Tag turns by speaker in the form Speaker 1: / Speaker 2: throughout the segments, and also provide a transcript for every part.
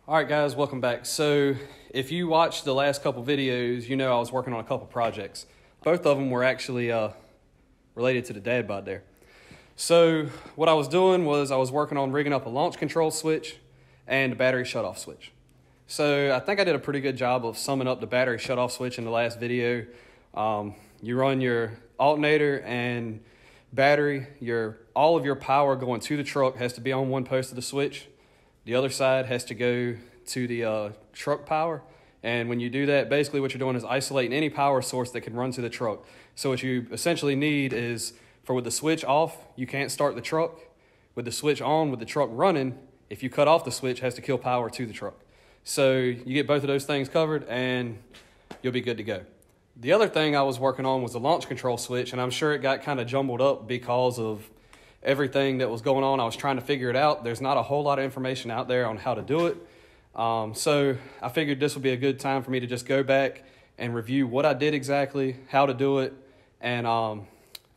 Speaker 1: All right, guys, welcome back. So if you watched the last couple videos, you know I was working on a couple projects. Both of them were actually related to the dad bod there. So what I was doing was I was working on rigging up a launch control switch and a battery shutoff switch. So I think I did a pretty good job of summing up the battery shutoff switch in the last video. You run your alternator and battery, all of your power going to the truck has to be on one post of the switch. The other side has to go to the truck power. And when you do that, basically what you're doing is isolating any power source that can run to the truck. So what you essentially need is, with the switch off, you can't start the truck. With the switch on, with the truck running, if you cut off the switch, it has to kill power to the truck. So you get both of those things covered and you'll be good to go. The other thing I was working on was the launch control switch, and I'm sure it got kind of jumbled up because of everything that was going on. I was trying to figure it out. There's not a whole lot of information out there on how to do it. So I figured this would be a good time for me to just go back and review what I did exactly, how to do it, and I don't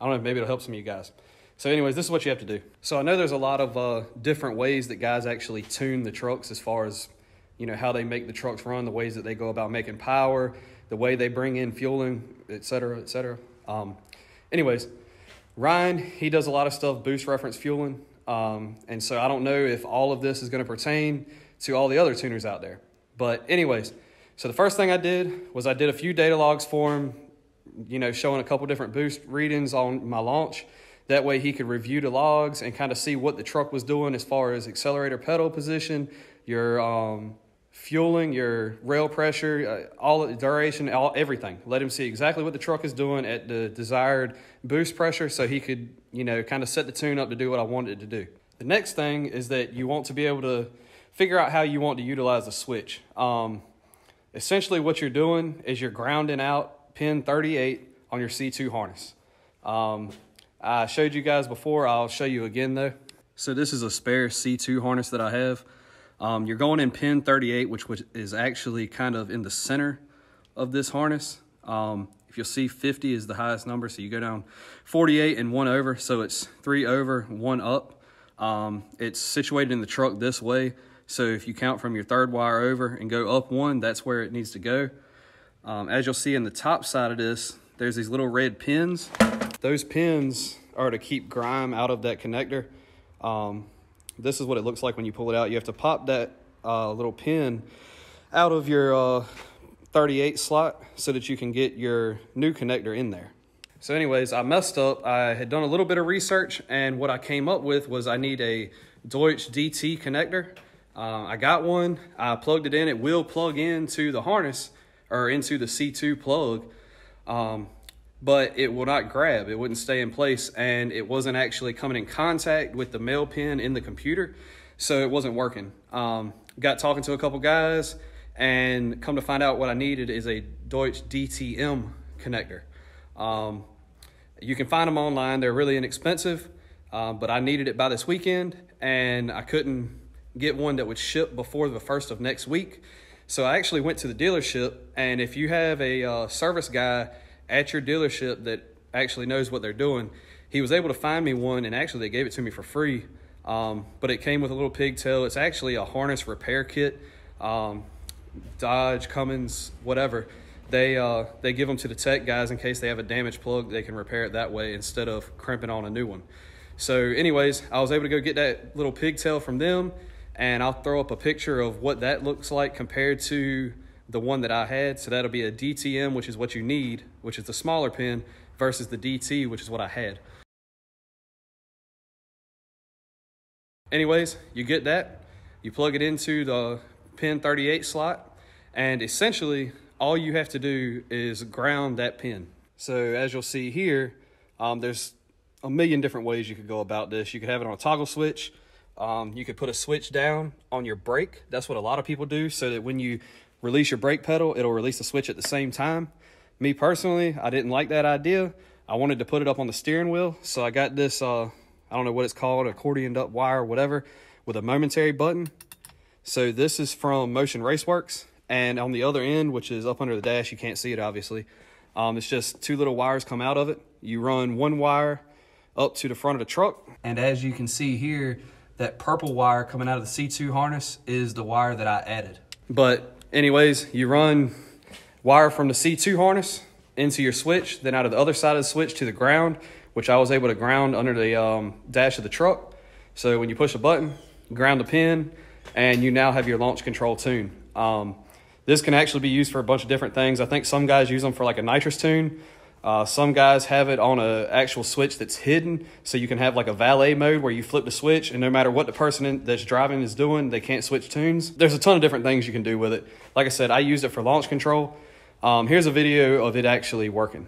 Speaker 1: know, maybe it'll help some of you guys. So anyways, this is what you have to do. So I know there's a lot of different ways that guys actually tune the trucks as far as, you know, how they make the trucks run, the ways that they go about making power, the way they bring in fueling, et cetera, et cetera. Anyways, Ryan, he does a lot of stuff, boost reference fueling. And so I don't know if all of this is going to pertain to all the other tuners out there. But anyways, so the first thing I did was I did a few data logs for him, you know, showing a couple different boost readings on my launch. That way he could review the logs and kind of see what the truck was doing as far as accelerator pedal position, your fueling, your rail pressure, all the duration, everything. Let him see exactly what the truck is doing at the desired boost pressure so he could, you know, kind of set the tune up to do what I wanted it to do. The next thing is that you want to be able to figure out how you want to utilize the switch. Essentially what you're doing is you're grounding out pin 38 on your C2 harness. I showed you guys before, I'll show you again though. So this is a spare C2 harness that I have. You're going in pin 38, which is actually kind of in the center of this harness. If you'll see, 50 is the highest number, so you go down 48 and 1 over, so it's 3 over, 1 up. It's situated in the truck this way, so if you count from your third wire over and go up 1, that's where it needs to go. As you'll see in the top side of this, there's these little red pins. Those pins are to keep grime out of that connector. This is what it looks like when you pull it out. You have to pop that little pin out of your 38 slot so that you can get your new connector in there. So anyways, I messed up. I had done a little bit of research, and what I came up with was I need a Duetsch DT connector. I got one. I plugged it in. It will plug into the harness or into the C2 plug, but it will not grab. It wouldn't stay in place, and it wasn't actually coming in contact with the male pin in the computer, so it wasn't working. Got talking to a couple guys, and come to find out what I needed is a Deutsch DTM connector. You can find them online. They're really inexpensive, but I needed it by this weekend, and I couldn't get one that would ship before the 1st of next week. So I actually went to the dealership, and if you have a service guy at your dealership that actually knows what they're doing, he was able to find me one, and actually they gave it to me for free. But it came with a little pigtail. It's actually a harness repair kit. Dodge, Cummins, whatever. They give them to the tech guys in case they have a damaged plug. They can repair it that way instead of crimping on a new one. So anyways, I was able to go get that little pigtail from them, and I'll throw up a picture of what that looks like compared to the one that I had. So that'll be a DTM, which is what you need, which is the smaller pin, versus the DT, which is what I had. Anyways, you get that, you plug it into the pin 38 slot, and essentially all you have to do is ground that pin. So as you'll see here, there's a million different ways you could go about this. You could have it on a toggle switch. You could put a switch down on your brake. That's what a lot of people do, so that when you release your brake pedal, it'll release the switch at the same time. Me personally, I didn't like that idea. I wanted to put it up on the steering wheel, so I got this, I don't know what it's called, accordioned up wire or whatever, with a momentary button. So this is from Motion Raceworks, and on the other end, which is up under the dash, you can't see it obviously, it's just 2 little wires come out of it. You run 1 wire up to the front of the truck, and as you can see here, that purple wire coming out of the C2 harness is the wire that I added. But anyways, you run wire from the C2 harness into your switch, then out of the other side of the switch to the ground, which I was able to ground under the dash of the truck. So when you push a button, ground the pin, and you now have your launch control tune. This can actually be used for a bunch of different things. I think some guys use them for like a nitrous tune. Some guys have it on an actual switch that's hidden, so you can have like a valet mode where you flip the switch, and no matter what the person that's driving is doing, they can't switch tunes. There's a ton of different things you can do with it. Like I said, I used it for launch control. Here's a video of it actually working.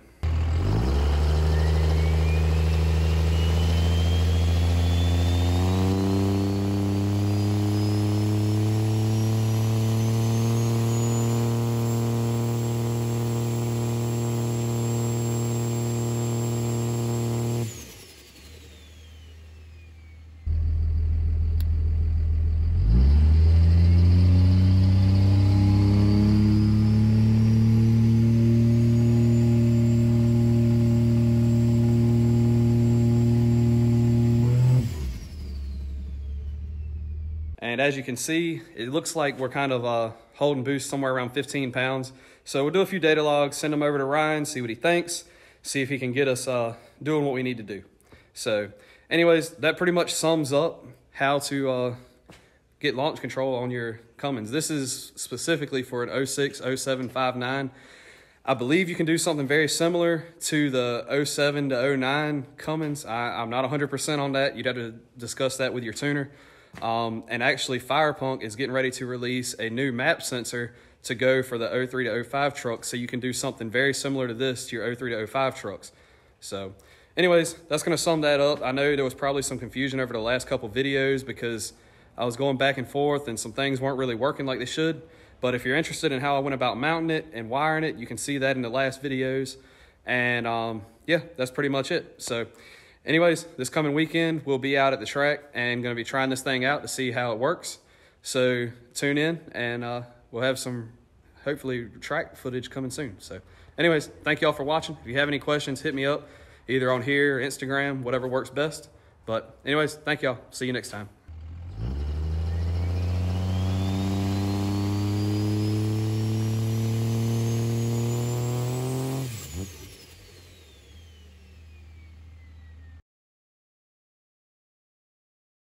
Speaker 1: And as you can see, it looks like we're kind of holding boost somewhere around 15 pounds. So we'll do a few data logs, send them over to Ryan, see what he thinks, see if he can get us doing what we need to do. So anyways, that pretty much sums up how to get launch control on your Cummins. This is specifically for an 06, 07, 59. I believe you can do something very similar to the 07 to 09 Cummins. I'm not 100% on that. You'd have to discuss that with your tuner. And actually Firepunk is getting ready to release a new map sensor to go for the 03 to 05 trucks, so you can do something very similar to this to your 03 to 05 trucks. So anyways, that's going to sum that up. I know there was probably some confusion over the last couple videos because I was going back and forth and some things weren't really working like they should. But if you're interested in how I went about mounting it and wiring it, you can see that in the last videos. And yeah, that's pretty much it. So anyways, this coming weekend, we'll be out at the track and going to be trying this thing out to see how it works. So tune in, and we'll have some, hopefully, track footage coming soon. So anyways, thank y'all for watching. If you have any questions, hit me up either on here or Instagram, whatever works best. But anyways, thank y'all. See you next time.